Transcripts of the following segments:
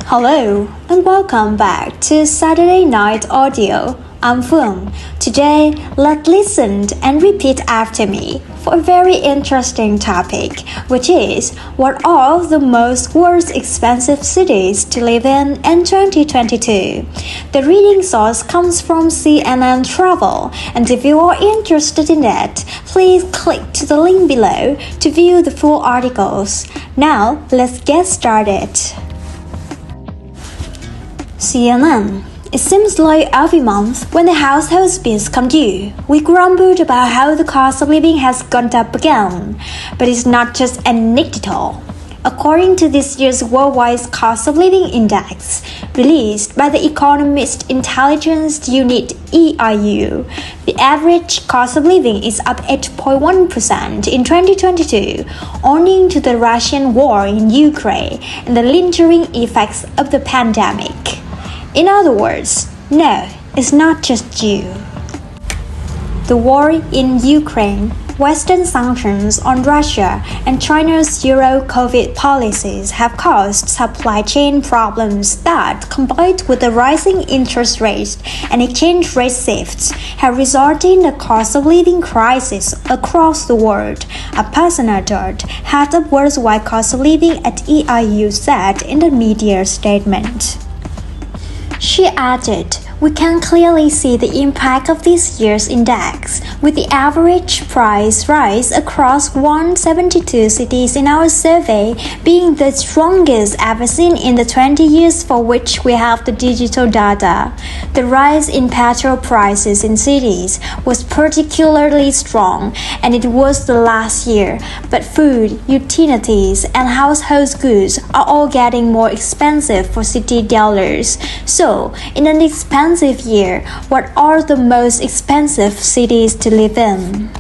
Hello and welcome back to Saturday Night Audio. I'm Phương. Today, let's listen and repeat after me for a very interesting topic, which is what are the most world's expensive cities to live in 2022? The reading source comes from CNN Travel, and if you are interested in it, please click to the link below to view the full articles. Now, let's get started. CNN. It seems like every month, when the household bills come due, we grumbled about how the cost of living has gone up again. But it's not just anecdotal. According to this year's Worldwide Cost of Living Index, released by the Economist Intelligence Unit (EIU), the average cost of living is up 8.1% in 2022, owing to the Russian war in Ukraine and the lingering effects of the pandemic. In other words, no, it's not just you. The war in Ukraine, Western sanctions on Russia, and China's zero-COVID policies have caused supply chain problems that, combined with the rising interest rates and exchange rate shifts, have resulted in a cost of living crisis across the world, a person adored, head of Worldwide Cost of Living at EIU said in the media statement. She added, "We can clearly see the impact of this year's index, with the average price rise across 172 cities in our survey being the strongest ever seen in the 20 years for which we have the digital data. The rise in petrol prices in cities was particularly strong, and it was the last year, but food, utilities, and household goods are all getting more expensive for city dwellers. So, in an expensive year, what are the most expensive cities to live in?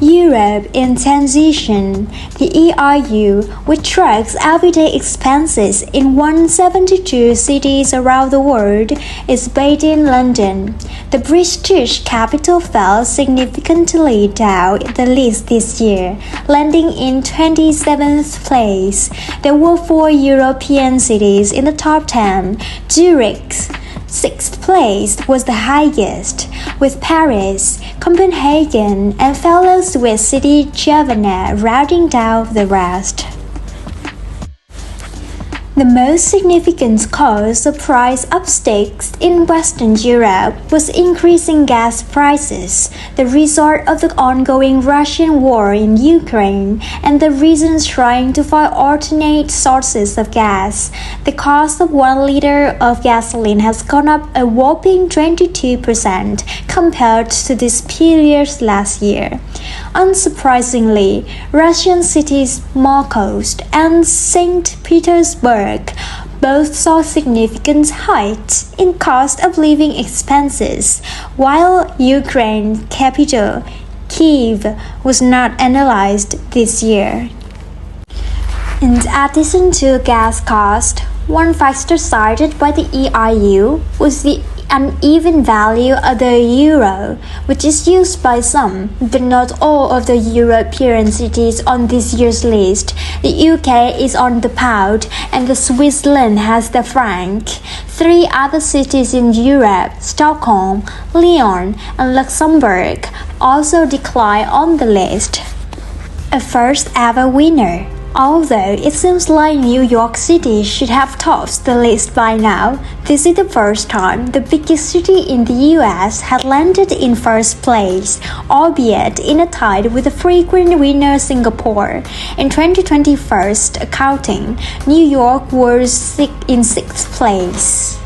Europe in transition. The EIU, which tracks everyday expenses in 172 cities around the world, is based in London. The British capital fell significantly down the list this year, landing in 27th place. There were 4 European cities in the top 10. Zurich, 6th place, was the highest, with Paris, Copenhagen, and fellow Swiss city Geneva rounding down the rest. The most significant cause of price upstakes in Western Europe was increasing gas prices, the result of the ongoing Russian war in Ukraine and the regions trying to find alternate sources of gas. The cost of 1 liter of gasoline has gone up a whopping 22% compared to this period last year. Unsurprisingly, Russian cities Moscow and St. Petersburg both saw significant hikes in cost of living expenses, while Ukraine's capital, Kyiv, was not analyzed this year. In addition to gas cost, one factor cited by the EIU was the uneven value of the euro, which is used by some, but not all of the European cities on this year's list. The UK is on the pound, and the Switzerland has the franc. 3 other cities in Europe, Stockholm, Lyon, and Luxembourg, also decline on the list. A first-ever winner. Although it seems like New York City should have topped the list by now, this is the first time the biggest city in the US had landed in first place, albeit in a tie with the frequent winner Singapore. In 2021 accounting, New York was in 6th place.